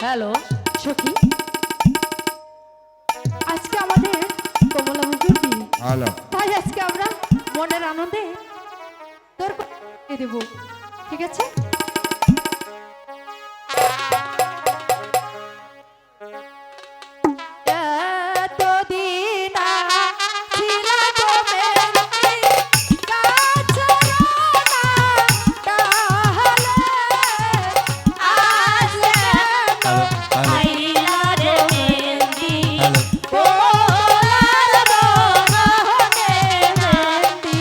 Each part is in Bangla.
হ্যালো। সখী, আজকে আমাদের কমলা মুখের বিয়ে, হ্যালো। তাই আজকে আমরা মনের আনন্দে তোর দেব, ঠিক আছে? এতদিন ছিলা তুমি কাছে না তাহলে আজ হ্যালো হ্যালো আইলা রে মেহেন্দি হ্যালো পোলার বরণে মেহেন্দি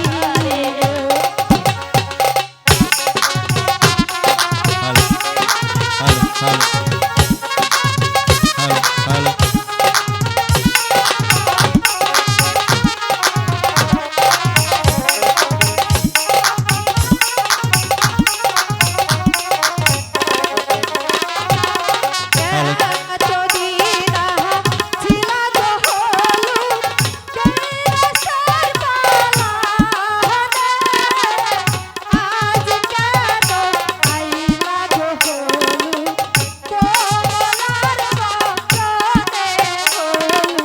hello hello hello hello hello এতদিন ছিলা গো হলু কৈলাসের পালানে আজ কেন আইলা গো হলু কমলার বক্ষনে হলু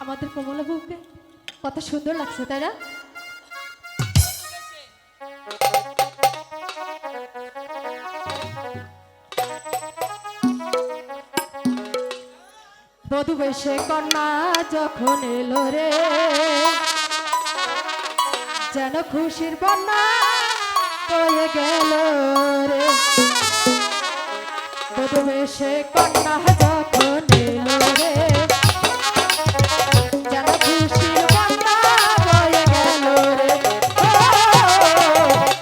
আমাদের কমলা বউকে কত সুন্দর লাগছে, তাই না? বধূ বেশে কন্যা যখন এলো রে, যেন খুশির বন্যা হয়ে গেল রে। বধূ বেশে কন্যা যখন এলো রে, যেন খুশির বন্যা হয়ে গেল রে।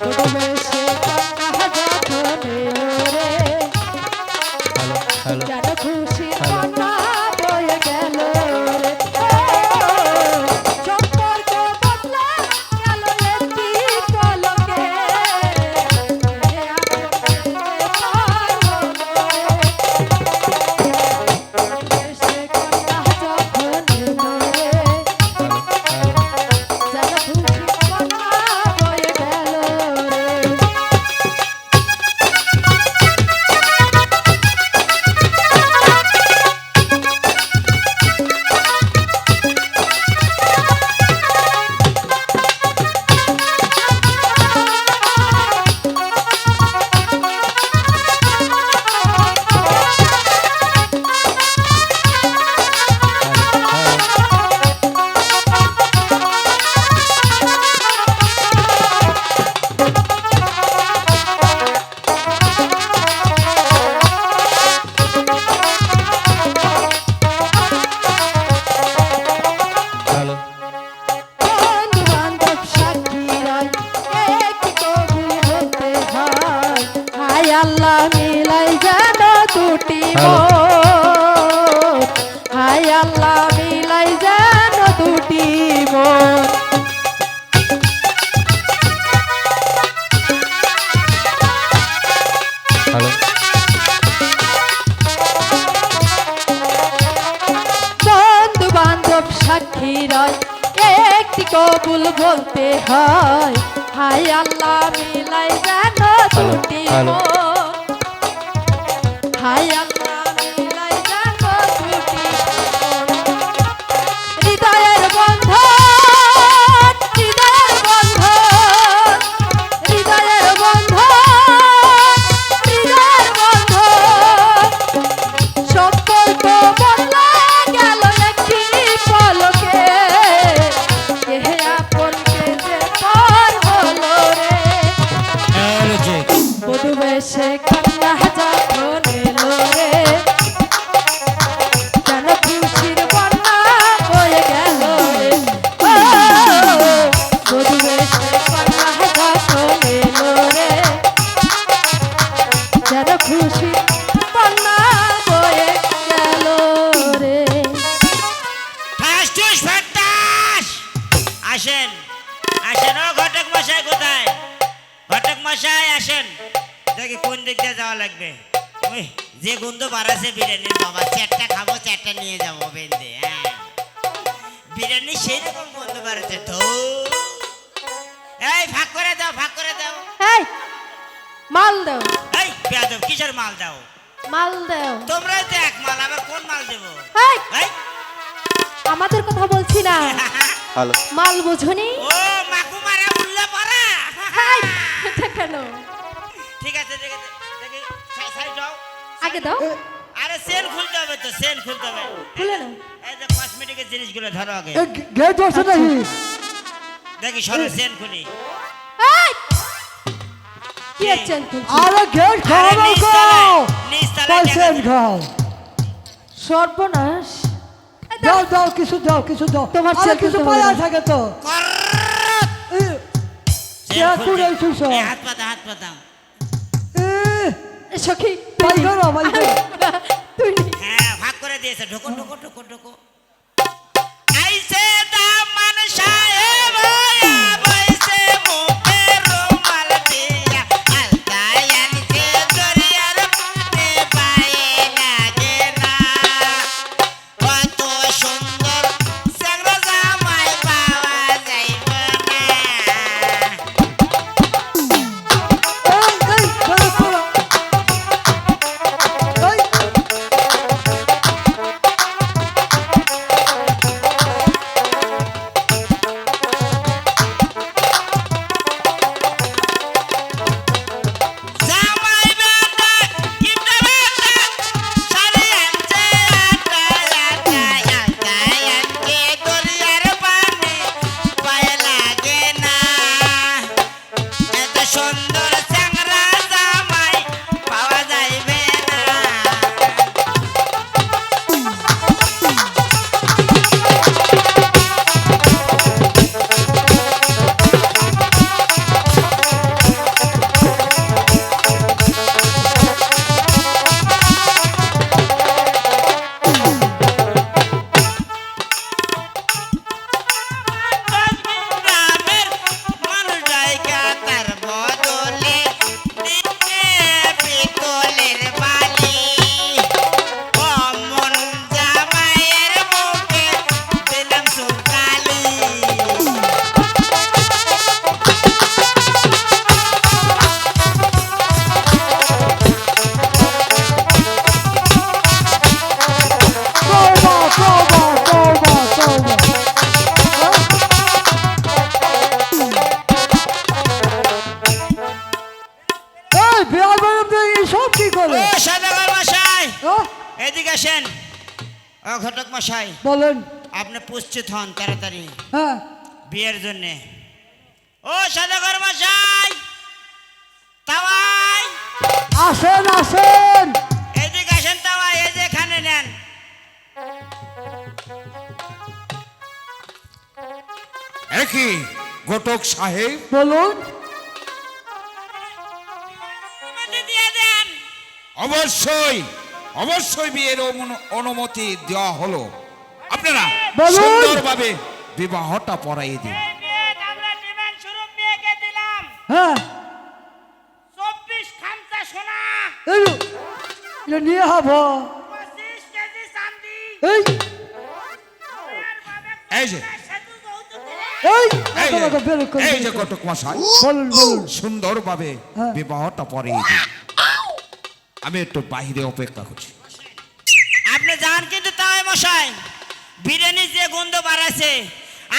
বধূ বেশে কন্যা যখন এলো রে, হ্যালো হ্যালো যেন খুশির বন্যা বয়ে গেল হ্যালো। মন হাই আল্লাহ মিলাই যেন দুটি মন হ্যালো বন্ধু বান্ধব সাক্ষী রয় একটি কবুল বলতে হয় হাই আল্লাহ মিলাই যেন দুটি হ্যালো। মন হাই আল্লাহ মিলাই যেন দুটি মন হৃদয়ের বন্ধন হৃদয়ের বন্ধন হৃদয়ের বন্ধন হৃদয়ের বন্ধন সম্পর্ক বদলে গেল একটি পলকে কে আপনকে যে পর হলো রে বধু বেশে কান্না যখন এলো রে যেন খুশির বন্যা বয়ে গেল রে ও বধু বেশে কান্না যখন এলো রে যেন খুশির বন্যা বয়ে গেল রে ফাস্টুস ফাটাস আসেন আসেন ও ঘটক মশাই কোথায় ঘটক মশাই আসেন দেখি কোন দিক দিয়ে যাওয়া লাগবে ওই যে গন্ধ বাড়াছে বিরিয়ানির বাবা চারটা খাবো চারটা নিয়ে যাবো বেঁধে হ্যাঁ বিরিয়ানি সেই রকম গন্ধ বাড়াচ্ছে তো এই ভাগ করে দাও ভাগ করে দাও এই মাল দাও এই বেয়াদব কিসের মাল দাও মাল দাও তোমরাই তো এক মাল আবার কোন মাল দেবো এই এই আমাদের কথা বলছি না হ্যালো মাল বুঝুনি ও মাকু মারা উল্লা পারা এই, এটা কেন ঠিক আছে দেখি দেখি সাইড দাও আগে দাও আরে সেল খুলতে হবে তো সেল খুলতে হবে খুলে নাও এই যে কসমেটিকের জিনিসগুলো ধরো আগে গেট আছে নাকি দেখি সরো সেল খুলি এই কি আছে আরে গেট আরে খাও নিচ গো তলায়, নিচ তলায় পাইছেন টাকা খাও সর্বনাশ এই দাও দাও। দাও কিছু দাও কিছু দাও তোমার আরে চেয়ে কিছু দিতে পায়া হবে না। থাকে তো কররররর। এ, সেল কে খুলতে- করে শুইছ? এই হাত পাতা হাত পাতা এ, সখী বাই করো, বাই করো। তুই নি। হ্যাঁ ভাগ করে দিয়েছে ঢোকো ঢোকো ঢোকো ঢোকো আইছে দামান সাহেব বইছে মুখে রুমাল দিয়া আলতায় আনছে দরিয়ার পানে পায়ে লাগে না কত সুন্দর চ্যাংড়া জামাই পাওয়া যাইবে না এই করো করো এই জামাই বেটা কিপটা বেটা সারি আনছে আটায় আনছে দরিয়ার পানি পায়ে লাগে না এত সুন্দর চ্যাংড়া জামাই পাওয়া যাইবে না গ্রামের মানুষ জায়গা তার বদলে দিতে পিতলের বালি অমন জামাইয়ের মুখে দিলাম সুকালি তওবা তওবা তওবা তওবা এই বিয়ার বাড়িতে সব কি ও করে সদাগর মশাই ও, এদিকে আসেন ও ঘটক মশাই বলেন আপনি প্রস্তুত হন তাড়াতাড়ি হ্যাঁ বিয়ের জন্যে ও সদাগর মশাই তাওয়াই আসেন আসেন এদিকে আসেন তাওয়াই এই যে এখানে নেন একই ঘটক সাহেব বলুন মধ্যে দিয়ে দেন অবশ্যই অবশ্যই বিয়ের অনুমতি দেওয়া হলো। আপনারা বলুন। সুন্দরভাবে বিবাহটা পড়াইয়ে দিন। এই বিয়ে আমরা ডিমান্ড স্বরূপ বিয়েকে দিলাম হ্যাঁ 24 খামচা সোনা, এই যে, এটা নিয়ে হবো 25 কেজি চাঁদি, এই আর বাবে এই যে সেতু যৌতুক দিলে। এই এই যে- আমাকে বের করে এই যে দিন। ঘটক মশাই, বলুন বলুন সুন্দরভাবে হ্যাঁ। বিবাহটা পড়িয়ে দিন। আমি একটু বাইরে অপেক্ষা করছি। আপনি যান কিন্তু তাই মশাই, বিরিয়ানি যে গন্ধ বাড়াছে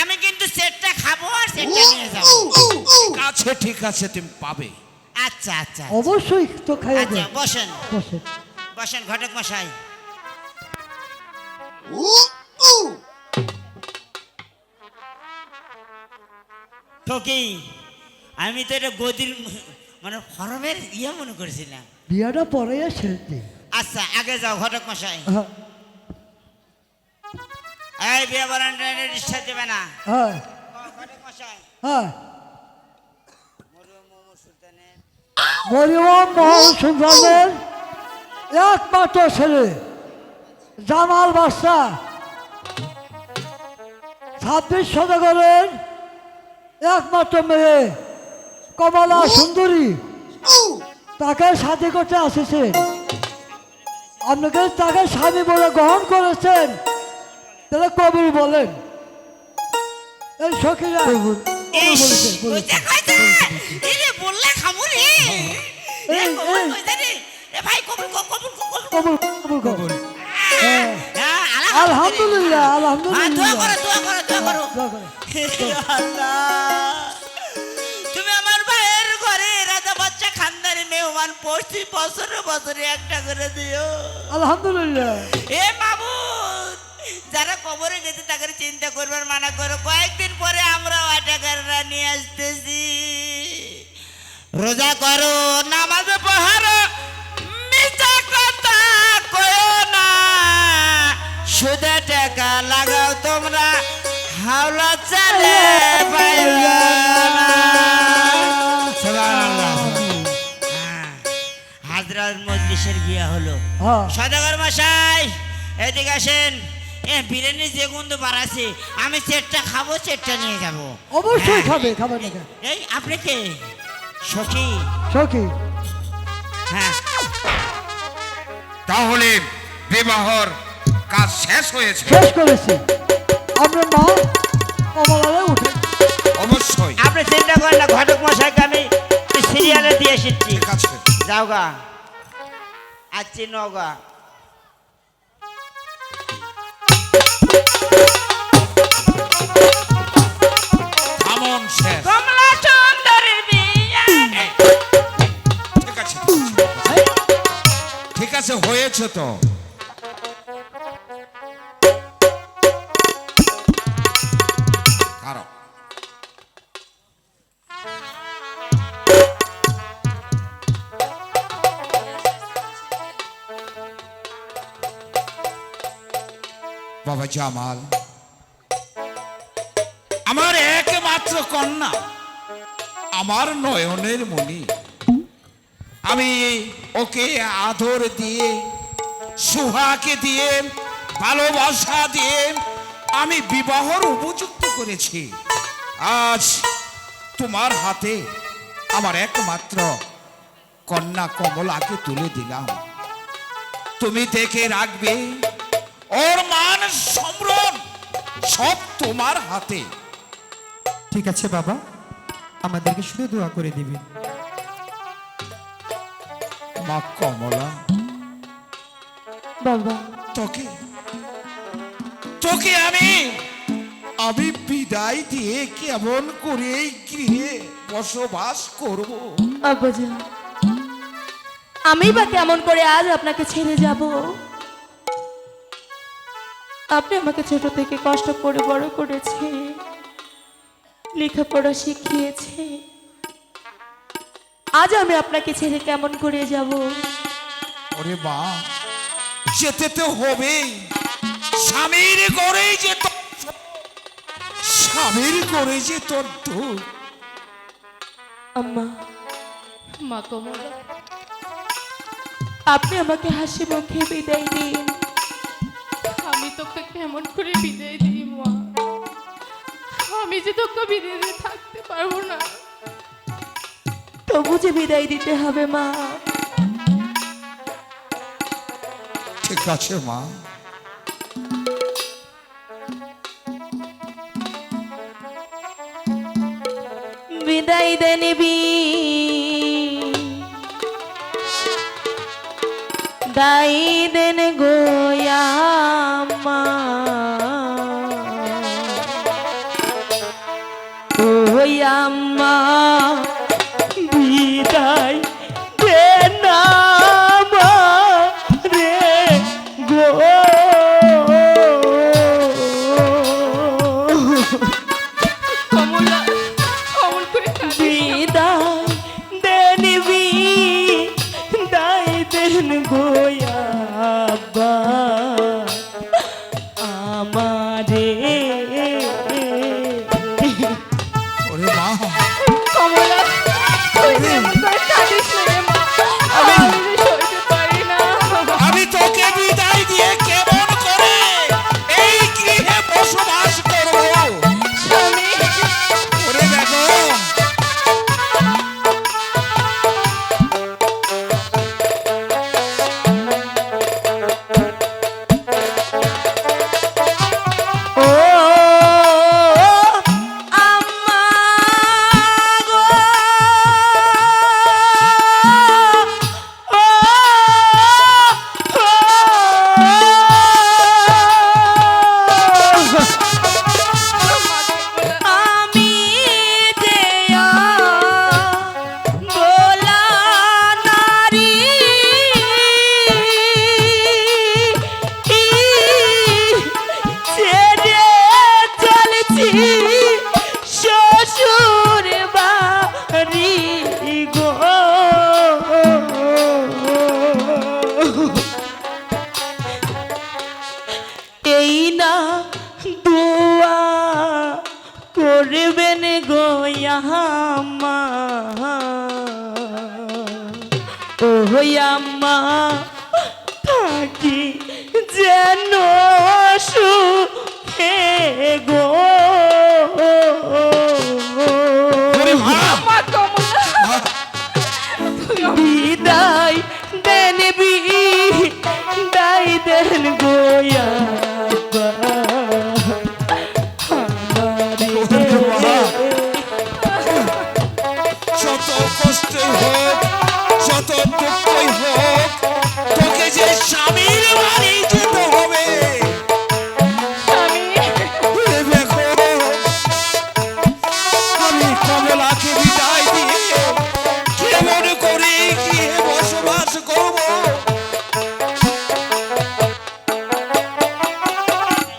আমি কিন্তু সেটটা খাবো আর সেটটা নিয়ে যাবো। ঠিক আছে তুমি পাবে। আচ্ছা আচ্ছা অবশ্যই তো খাইয়ে আচ্ছা দেন বসেন বসে বসেন ঘটক মশাই। তো কি আমি তো এটা গদির মানে ফরমের ইয়ে মনে করেছিলাম। বিয়াটা পরে ছেড়ে দিই আচ্ছা আগে যাও ঘটক মশাই। হ্যাঁ এই বিয়ে বারান্ডা ডিস্টার্ব দেবে না। হ্যাঁ ঘটক মশাই হ্যাঁ মরুয়া মোহাম্মদ সুলতানের মরিয়ম মোহন সুলতানের একমাত্র ছেলে জামাল বাদশা 26 সদাগরের একমাত্র মেয়ে কমলা সুন্দরী তাকে সাথে করতে আসেছেন। আপনাকে তাকে স্বামী বলে গ্রহণ করেছেন, তাহলে কবুল বলেন। এই সখীরা ইস, বলেছে, বলেছে। কইতে কইতে এরে বললে খামুরি এ এই, কবুল এই। কইতে রে এ ভাই কবুল কবুল কবুল কবুল কবুল কবুল হ্যাঁ। হ্যাঁ আলহামদুলিল্লাহ দোয়া আলহামদুলিল্লাহ করো দোয়া করো দোয়া করো। দোয়া করো। হে আল্লাহ, তুমি আমার ভাইয়ের ঘরে রাজা বাচ্চা খানদানি মেহমান পড়ছি বছরে বছরে একটা করে দিও। আলহামদুলিল্লাহ এ মামুদ, যারা কবরে গেছে তাদের চিন্তা করবার মানা করো, কয়েকদিন পরে আমরা ওয়াটাকাররা নিয়ে আসতেছি। রোজা করো, নামাজ পড়ো, মিথ্যা কথা কয়ো না, সুদে টাকা লাগাও তোমরা, হাওলা চালে পাইবা না। সুবহানাল্লাহ। হ্যাঁ, হাজরাত মজলিসের বিয়ে হলো। হ্যাঁ সদাগর মশাই এদিকে আসেন। বিরিয়ানি যে গন্ধ বাড়াছে আমি চেটটা খাবো, চেটটা নিয়ে যাবো। অবশ্যই হ্যাঁ। খাবে খাবে না কেন? এই আপনি কে? সখী? সখী হ্যাঁ তাহলে বিবাহর কাজ শেষ হয়েছে। শেষ করেছি। আপনার মা কমলারে উঠে অবশ্যই আপনি চিন্তা করেন না, ঘটক মশাইকে আমি সিরিয়ালে দিয়ে এসেছি। ঠিক আছে। যাও গা, আচ্ছি নগা। আমন শেষ। কমলা সুন্দরীর বিয়ে। ঠিক আছে ঠিক আছে হয়েছে তো। কারো বাবা জামাল আমার একমাত্র কন্যা, আমার নয়নের মণি। আমি ওকে আদর দিয়ে, সুহাকে দিয়ে, ভালোবাসা দিয়ে আমি বিবাহর উপযুক্ত করেছি। আজ তোমার হাতে আমার একমাত্র কন্যা কমলাকে তুলে দিলাম। তুমি দেখে রাখবে, ওর মান সম্ভ্রম সব তোমার হাতে। ঠিক আছে বাবা, আমাদেরকে শুধু দোয়া করে দিবেন। মা কমলা, বাবা তোকে তোকে আমি বিদায় দিয়ে কেমন করে এই গৃহে বসবাস করব। আব্বাজান, আমি বা কেমন করে আজ আপনাকে ছেড়ে যাব? আপনি আমাকে ছোট থেকে কষ্ট করে বড় করেছে, লেখাপড়া শিখিয়েছে। আজ আমি আপনাকে ছেড়ে কেমন করে যাব? ওরে মা, যেতে তো হবেই। স্বামীর গড়েই যে স্বামীর গড়ে যে তোর দুঃখ। আম্মা, মা কমলা, আপনি আমাকে হাসি মুখে বিদায় দিন। আমি তোকে কেমন করে বিদায় দিই মা? আমি যে তোকে বিদায় দিয়ে থাকতে পারবো না। তবু যে বিদায় দিতে হবে মা। ঠিক আছে মা। বিদায় দেন দাই দেন গোয়াম্মা, গোয়াম্মা বিদায় দেন রে গো। কমলা, অমন করে কাঁদিস না। বিদায় দেন গোয়াব্বা আমারে। ওরে মা, কমলা, তুই যে এমন করে কাঁদিস না রে মা। আমি যে সইতে পারি না। আমি তোকে বিদায় দিয়ে কেমন করে এই গৃহে বসবাস করব? স্বামী, ওরে দেখো, ও আম্মা গো, ও আমি যে বোলা নারী, ছেড়ে চলেছি শ্বশুর বাড়ি গো। এই না দোয়া করবেন গোয়াম্মা, ও আম্মা থাকি যেন সুখে গো। ওরে মা, মা কমলা, বিদায় দেন বিদায় দেন গোয়াব্বা আমারে। যত কষ্টই হোক, যত দুঃখই হোক, তোকে যে স্বামীর বাড়ি যেতে হবে। স্বামী, ওরে দেখো, আমি কমলাকে বিদায় দিয়ে কেমন করে গিয়ে বসবাস করব?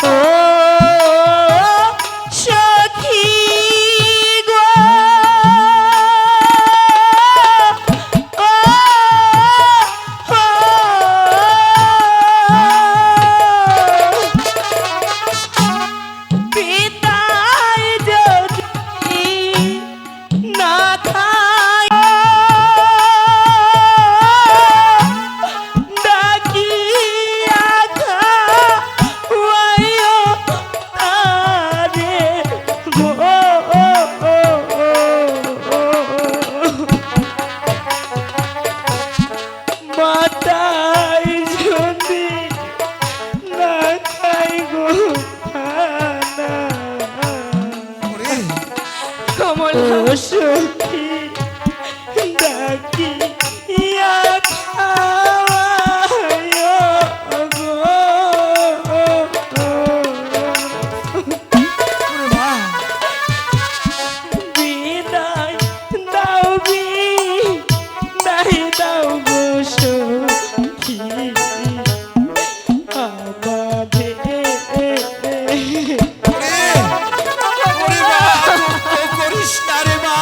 ও সখী গো, ও পিতায় যদি না থাই ডাকিয়া খাওয়াইও তারে গো। মাতায় যদি না খাই গো খানা, ওরে কমলা, ও সখী ডাকিয়া খাওয়াইও গো। ওরে মা, বিদায় দাও বিদায় দাও গো সখী আমাদের। ওরে ওরে মা, দুঃখ করিস না রে মা।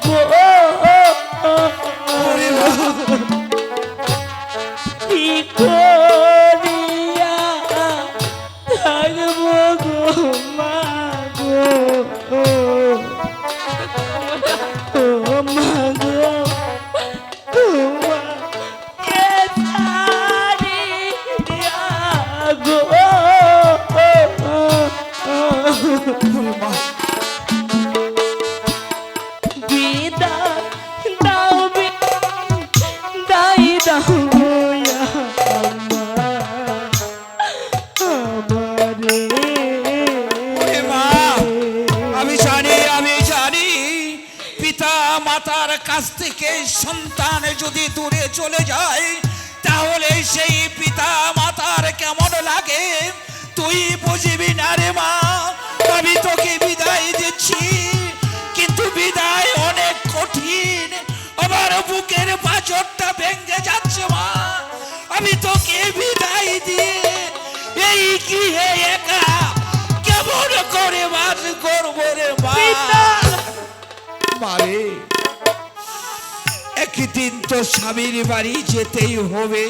গো ওরে মা, কি করিয়া থাকবো গো মা গো ও মা গো তোমাকে ছাড়িয়া গো ওরে মা, বিদায় দাও বিদায় দাও ওরে মা, আমি জানি পিতা মাতার কাছ থেকে সন্তান যদি দূরে চলে যায় তাহলে সেই পিতা মাতার কেমন লাগে তুই বুঝবি না রে মা। আমি তোকে বিদায় দিচ্ছি, কিন্তু বিদায় অনেক কঠিন। আমার বুকের পাঁজরটা ভেঙে যাচ্ছে মা। আমি তোকে বিদায় দিয়ে এই কি হে একা কেমন করে বাস করবো রে মা। মারে, একদিন তো স্বামীর বাড়ি যেতেই হবে।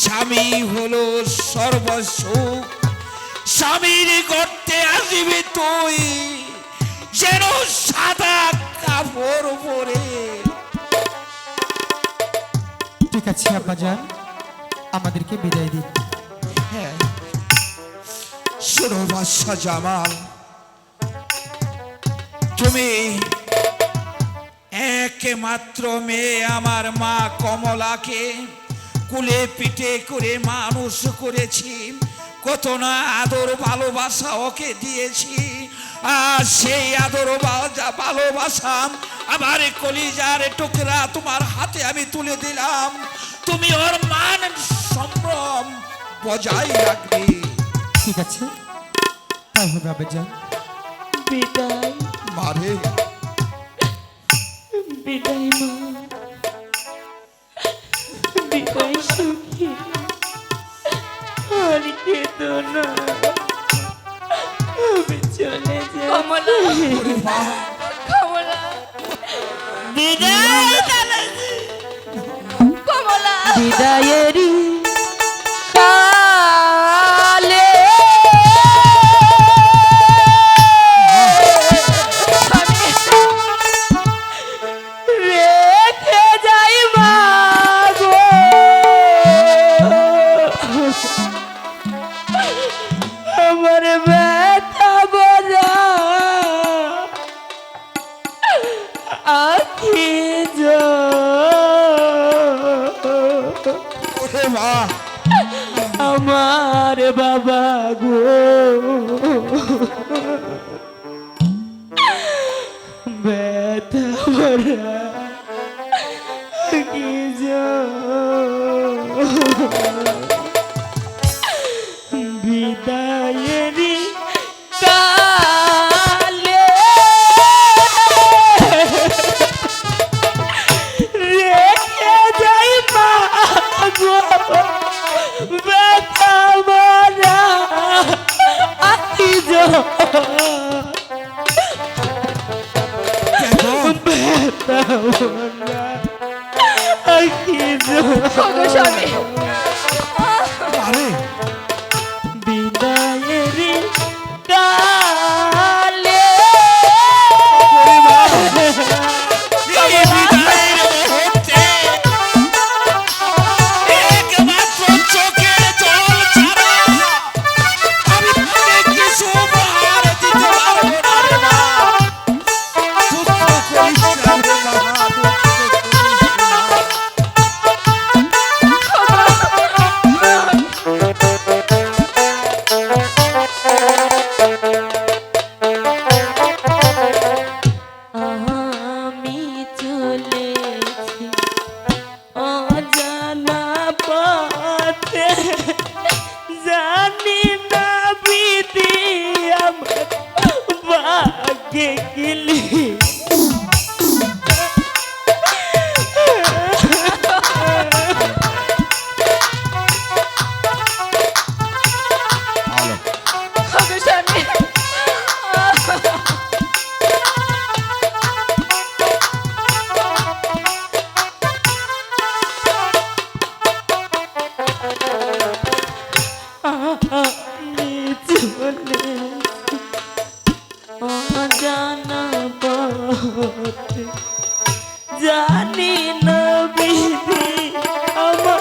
স্বামী হলো সর্বসুখ। স্বামীর গর্তে আসবি তুই যেন সাদা কাপড় পরে। ঠিক আছে আব্বাজান, আমাদেরকে বিদায় দিন। হ্যাঁ, শোনো বাদশা জামাল, তুমি একমাত্র মেয়ে আমার মা কমলাকে কুলে পিঠে করে মানুষ করেছি। কত না আদর ভালোবাসা ওকে দিয়েছি, আর সেই আদর ভালোবাসা আমার কলিজার টুকরা তোমার হাতে আমি তুলে দিলাম। তুমি ওর মান সম্ভ্রম বজায় রাখবে। ঠিক আছে, তাই হবে আব্বাজান। বিদায় মারে, বিদায় মা, বিদায় সুখী, আর কেঁদো না, আমি চলে যাই। কমলা, কমলা, বিদায় কমলা, বিদায়েরই কালে রেখে যাই মা গো আমার ব্যথা বোঝা আখি ওরে মা, আমার বাবা গো ব্যথা ভরা কি বিদায়েরই কালে রেখে যাই মা গো ব্যথা ভরা আখি ব্যথা ভরা আখি মারে, বিদায়েরই কালে এই বিদায়ের মুহূর্তে একমাত্র চোখের জল ছাড়া আমি তোকে কিছু উপহার দিতে পারবো না রে মা। দুঃখ করিস না রে মা, দুঃখ জানি না বিধি আমার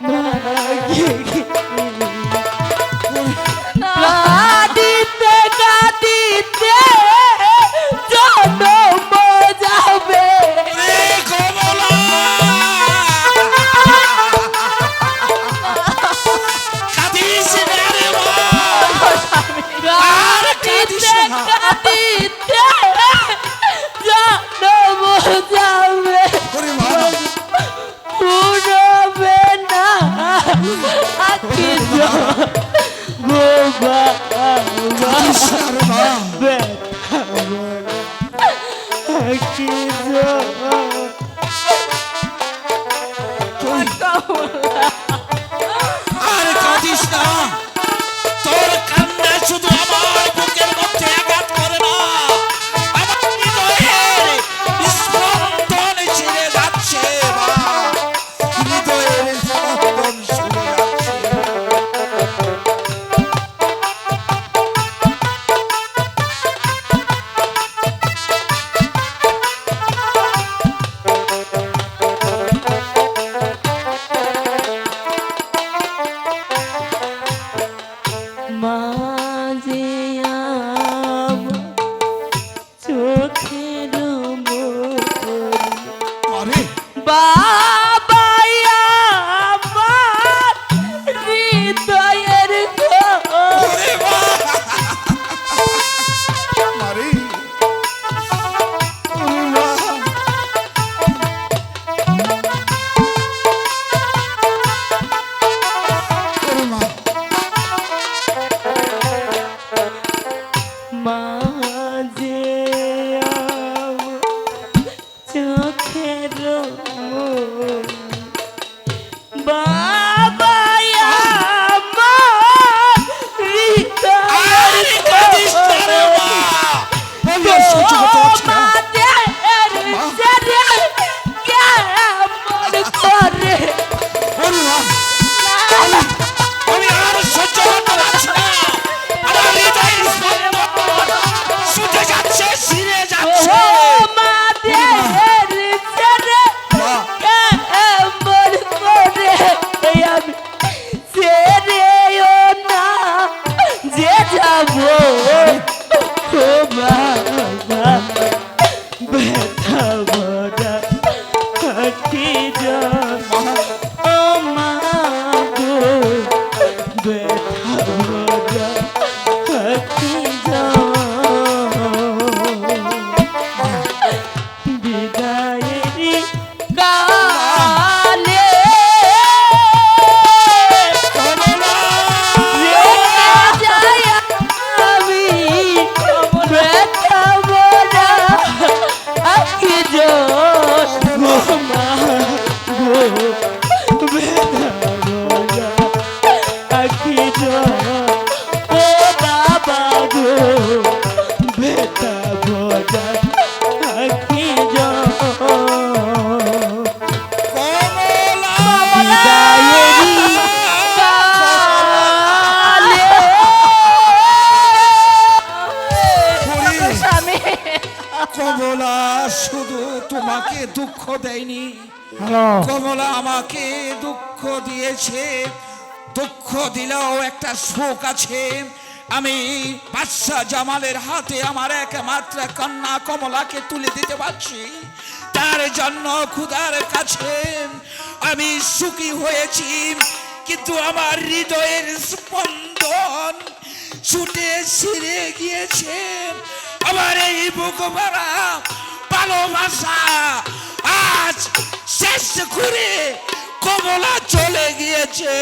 ভাগ্যে কি। কাঁদিতে কাঁদিতে জনম যাবে। এ কমলা কাঁদিস না রে মা। আর কাঁদিস কাঁদিতে না। কাঁদিতে জনম যাবে। ওরে মা পুরবে না আখি গো বাবা কাঁদিস না রে মা। আখি গো আর কাঁদিস না। তোর কান্না শুধু আমার বুকের মধ্যে আঘাত করে না, আমার হৃদয়ের স্পন্দন ছিঁড়ে যাচ্ছে মা। হৃদয়ের স্পন্দন ছিঁড়ে যাচ্ছে। মাঝে আমার চোখের মনি আরে বাবা আমার হৃদয়ের ঘর। ওরে মা। আরে ওরে মা। ওরে মা। মাঝে আমার চোখের মনি বাবা আমার হৃদয়ের আরে কাঁদিস না রে মা। আমি আর সহ্য করতে পারছি না। ওরে মা। আমি আর সহ্য করতে পারছি না। আমার হৃদয়ের স্পন্দন শুতে যাচ্ছে, ছিঁড়ে যাচ্ছে। মা। যে যাবো ও বাবা ব্যথা ভরা আখি যা ও মা গো ব্যথা ভরা আখি যা বিদায়েরই কালে কমলা। রেখে যাই আমি ব্যথা ভরা আখি যা ও মা গো ব্যথা ভরা আখি যা ও বাবা গো ব্যথা ভরা আখি যা কমলা। বিদায়েরই কালে। ওরে। স্বামী কমলা শুধু তোমাকে দুঃখ দেয়নি, কমলা আমাকে দুঃখ দিয়েছে। দুঃখ দিলেও একটা সুখ আছে। আমি বাদশা জামালের হাতে আমার একমাত্র কন্যা কমলাকে তুলে দিতে পারছি। তার জন্য খুদার কাছে আমি সুখী হয়েছি। কিন্তু আমার হৃদয়ের স্পন্দন ছুটে ছিঁড়ে গিয়েছে। আমার এই বুক ভরা ভালোবাসা আজ শেষ করে কমলা চলে গিয়েছে,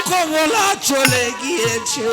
কমলা চলে গিয়েছে।